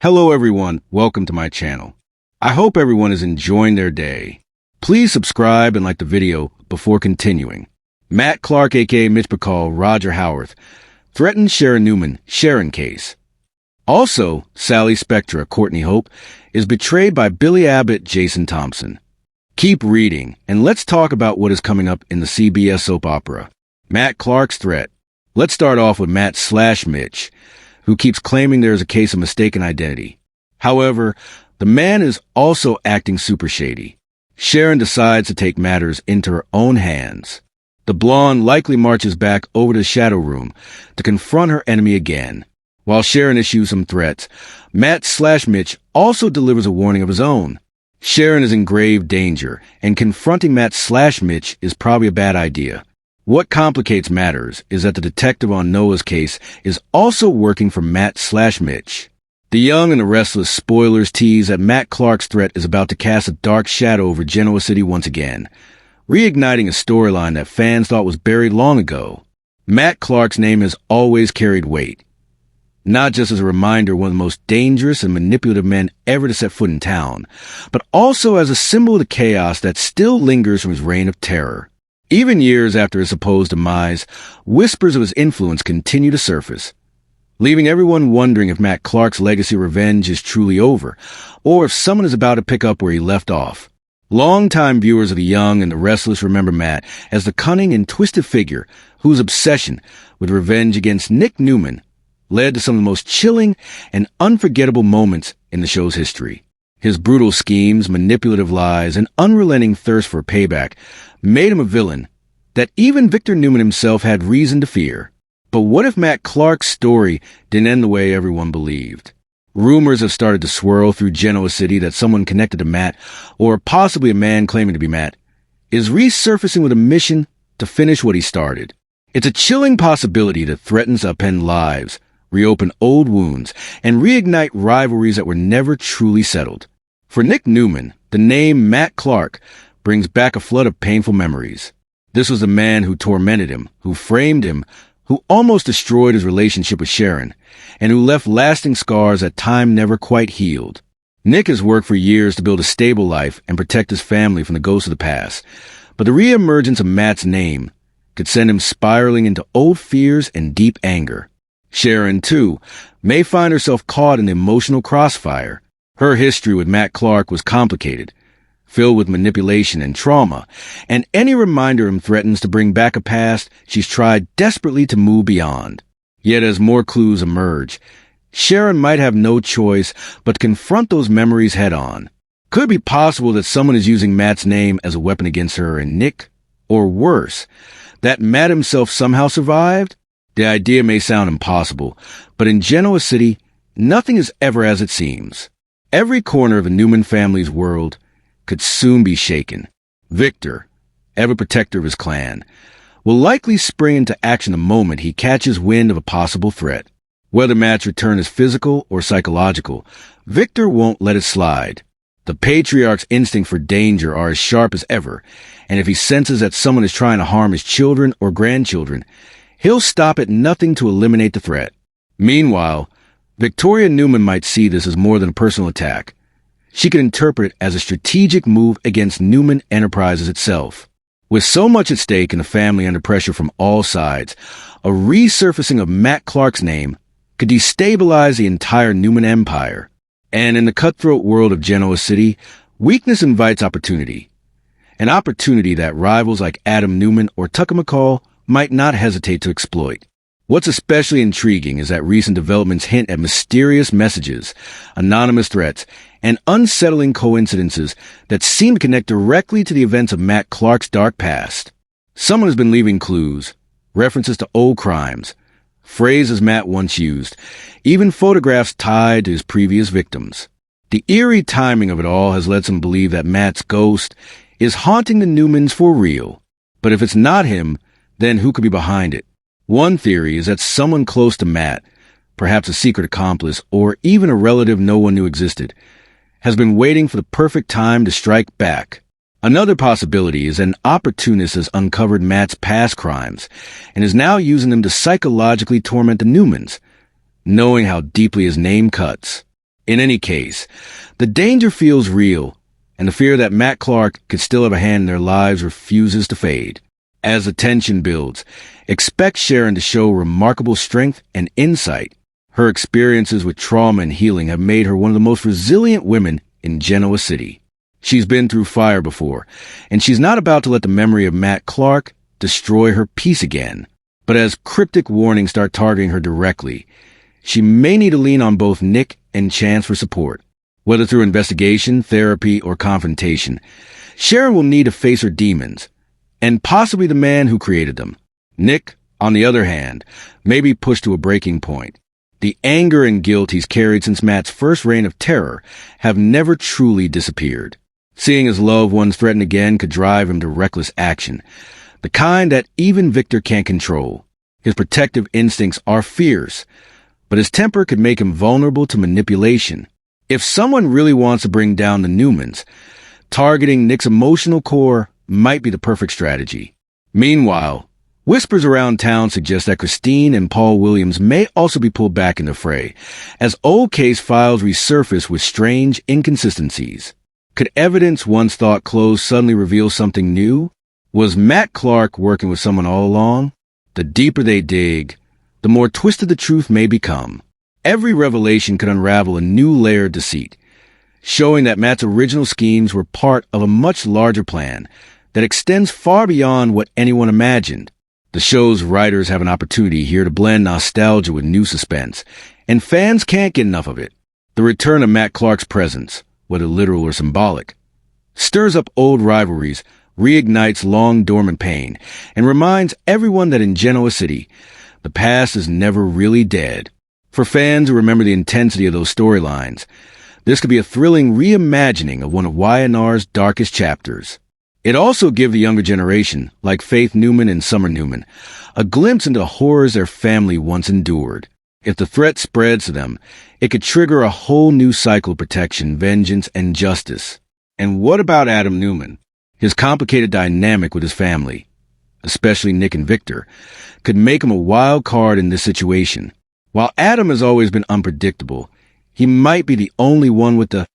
Hello everyone, welcome to my channel. I hope everyone is enjoying their day. Please subscribe and like the video before continuing. Matt Clark aka Mitch McCall, Roger Howarth, threatens Sharon Newman, Sharon case. Also, Sally Spectra, Courtney Hope, is betrayed by Billy Abbott, Jason Thompson. Keep reading, and let's talk about what is coming up in the CBS soap opera. Matt Clark's threat. Let's start off with Matt/Mitch, who keeps claiming there is a case of mistaken identity. However, the man is also acting super shady. Sharon decides to take matters into her own hands. The blonde likely marches back over to the shadow room to confront her enemy again. While Sharon issues some threats, Matt/Mitch also delivers a warning of his own. Sharon is in grave danger, and confronting Matt/Mitch is probably a bad idea. What complicates matters is that the detective on Noah's case is also working for Matt/Mitch. The Young and the Restless spoilers tease that Matt Clark's threat is about to cast a dark shadow over Genoa City once again, reigniting a storyline that fans thought was buried long ago. Matt Clark's name has always carried weight, not just as a reminder of one of the most dangerous and manipulative men ever to set foot in town, but also as a symbol of the chaos that still lingers from his reign of terror. Even years after his supposed demise, whispers of his influence continue to surface, leaving everyone wondering if Matt Clark's legacy of revenge is truly over, or if someone is about to pick up where he left off. Longtime viewers of The Young and the Restless remember Matt as the cunning and twisted figure whose obsession with revenge against Nick Newman led to some of the most chilling and unforgettable moments in the show's history. His brutal schemes, manipulative lies, and unrelenting thirst for payback made him a villain that even Victor Newman himself had reason to fear. But what if Matt Clark's story didn't end the way everyone believed? Rumors have started to swirl through Genoa City that someone connected to Matt, or possibly a man claiming to be Matt, is resurfacing with a mission to finish what he started. It's a chilling possibility that threatens to upend lives, reopen old wounds, and reignite rivalries that were never truly settled. For Nick Newman, the name Matt Clark brings back a flood of painful memories. This was the man who tormented him, who framed him, who almost destroyed his relationship with Sharon, and who left lasting scars that time never quite healed. Nick has worked for years to build a stable life and protect his family from the ghosts of the past, but the reemergence of Matt's name could send him spiraling into old fears and deep anger. Sharon, too, may find herself caught in the emotional crossfire. Her history with Matt Clark was complicated, filled with manipulation and trauma, and any reminder of him threatens to bring back a past she's tried desperately to move beyond. Yet as more clues emerge, Sharon might have no choice but to confront those memories head-on. Could it be possible that someone is using Matt's name as a weapon against her and Nick? Or worse, that Matt himself somehow survived? The idea may sound impossible, but in Genoa City, nothing is ever as it seems. Every corner of the Newman family's world could soon be shaken. Victor, ever protector of his clan, will likely spring into action the moment he catches wind of a possible threat. Whether Matt's return is physical or psychological, Victor won't let it slide. The patriarch's instinct for danger are as sharp as ever, and if he senses that someone is trying to harm his children or grandchildren, he'll stop at nothing to eliminate the threat. Meanwhile, Victoria Newman might see this as more than a personal attack. She could interpret it as a strategic move against Newman Enterprises itself. With so much at stake and the family under pressure from all sides, a resurfacing of Matt Clark's name could destabilize the entire Newman empire. And in the cutthroat world of Genoa City, weakness invites opportunity. An opportunity that rivals like Adam Newman or Tucker McCall might not hesitate to exploit. What's especially intriguing is that recent developments hint at mysterious messages, anonymous threats, and unsettling coincidences that seem to connect directly to the events of Matt Clark's dark past. Someone has been leaving clues, references to old crimes, phrases Matt once used, even photographs tied to his previous victims. The eerie timing of it all has led some believe that Matt's ghost is haunting the Newmans for real. But if it's not him, then who could be behind it? One theory is that someone close to Matt, perhaps a secret accomplice or even a relative no one knew existed, has been waiting for the perfect time to strike back. Another possibility is an opportunist has uncovered Matt's past crimes and is now using them to psychologically torment the Newmans, knowing how deeply his name cuts. In any case, the danger feels real, and the fear that Matt Clark could still have a hand in their lives refuses to fade. As the tension builds, expect Sharon to show remarkable strength and insight. Her experiences with trauma and healing have made her one of the most resilient women in Genoa City. She's been through fire before, and she's not about to let the memory of Matt Clark destroy her peace again. But as cryptic warnings start targeting her directly, she may need to lean on both Nick and Chance for support. Whether through investigation, therapy, or confrontation, Sharon will need to face her demons, and possibly the man who created them. Nick, on the other hand, may be pushed to a breaking point. The anger and guilt he's carried since Matt's first reign of terror have never truly disappeared. Seeing his loved ones threatened again could drive him to reckless action, the kind that even Victor can't control. His protective instincts are fierce, but his temper could make him vulnerable to manipulation. If someone really wants to bring down the Newmans, targeting Nick's emotional core might be the perfect strategy. Meanwhile, whispers around town suggest that Christine and Paul Williams may also be pulled back in the fray, as old case files resurface with strange inconsistencies. Could evidence once thought closed suddenly reveal something new? Was Matt Clark working with someone all along? The deeper they dig, the more twisted the truth may become. Every revelation could unravel a new layer of deceit, showing that Matt's original schemes were part of a much larger plan that extends far beyond what anyone imagined. The show's writers have an opportunity here to blend nostalgia with new suspense, and fans can't get enough of it. The return of Matt Clark's presence, whether literal or symbolic, stirs up old rivalries, reignites long-dormant pain, and reminds everyone that in Genoa City, the past is never really dead. For fans who remember the intensity of those storylines, this could be a thrilling reimagining of one of Y&R's darkest chapters. It also gives the younger generation, like Faith Newman and Summer Newman, a glimpse into the horrors their family once endured. If the threat spreads to them, it could trigger a whole new cycle of protection, vengeance, and justice. And what about Adam Newman? His complicated dynamic with his family, especially Nick and Victor, could make him a wild card in this situation. While Adam has always been unpredictable, he might be the only one with the